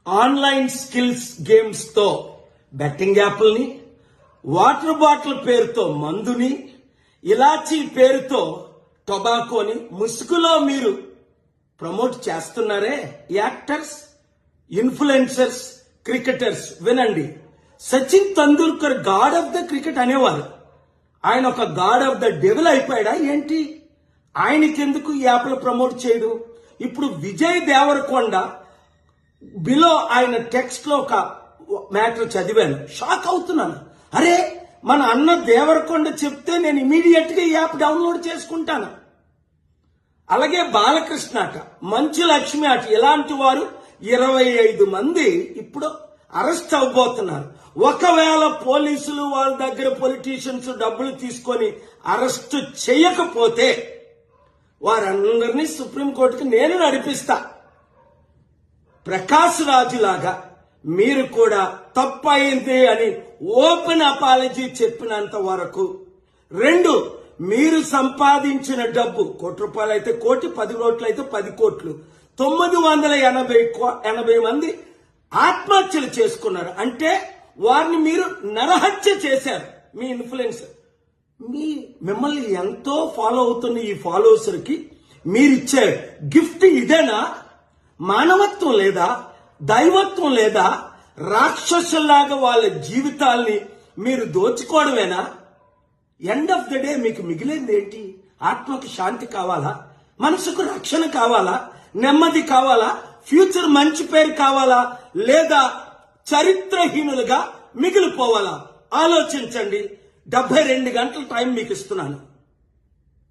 Online skills games తో betting యాప్ల్ని, water bottle పేరుతో మందుని, ఇలాచీ పేరుతో టొబాకోని ముసుగులో మీరు ప్రమోట్ చేస్తున్నారే యాక్టర్స్, ఇన్ఫ్లుయెన్సర్స్, క్రికెటర్స్. వినండి, Sachin Tendulkar god of the cricket అనేవారు. ఆయన ఒక గాడ్ ఆఫ్ ద డెవిల్ అయిపోయాడా ఏంటి? ఆయనకెందుకు ఈ యాప్లు ప్రమోట్ చేయడు? ఇప్పుడు విజయ్ దేవరకొండ బిలో ఆయన టెక్స్ట్ లో ఒక మ్యాటర్ చదివాను, షాక్ అవుతున్నాను. అరే, మన అన్న దేవరకొండ చెప్తే నేను ఇమీడియట్ గా ఈ యాప్ డౌన్లోడ్ చేసుకుంటాను. అలాగే బాలకృష్ణ అట, మంచు లక్ష్మి అట, ఇలాంటి వారు 25 మంది ఇప్పుడు అరెస్ట్ అవబోతున్నారు. ఒకవేళ పోలీసులు వాళ్ళ దగ్గర పొలిటీషియన్స్ డబ్బులు తీసుకొని అరెస్ట్ చేయకపోతే వారందరినీ సుప్రీంకోర్టుకి నేను నడిపిస్తా. ప్రకాష్ రాజు లాగా మీరు కూడా తప్పయింది అని ఓపెన్ అపాలజీ చెప్పినంత వరకు. 2, మీరు సంపాదించిన డబ్బు ₹1 అయితే 1 కోటి, 10 కోట్లు అయితే 10 కోట్లు, 980 మంది ఆత్మహత్యలు చేసుకున్నారు. అంటే వారిని మీరు నరహత్య చేశారు. మీ ఇన్ఫ్లుయెన్సర్ మిమ్మల్ని ఎంతో ఫాలో అవుతున్న ఈ ఫాలోవర్స్ కి మీరిచ్చే గిఫ్ట్ ఇదేనా? మానవత్వం లేదా? దైవత్వం లేదా? రాక్షసుల్లాగా వాళ్ళ జీవితాల్ని మీరు దోచుకోవడమేనా? ఎండ్ ఆఫ్ ద డే మీకు మిగిలింది ఏంటి? ఆత్మకి శాంతి కావాలా? మనసుకు రక్షణ కావాలా? నెమ్మది కావాలా? ఫ్యూచర్ మంచి పేరు కావాలా? లేదా చరిత్రహీనులుగా మిగిలిపోవాలా? ఆలోచించండి. 72 గంటల టైం మీకు ఇస్తున్నాను.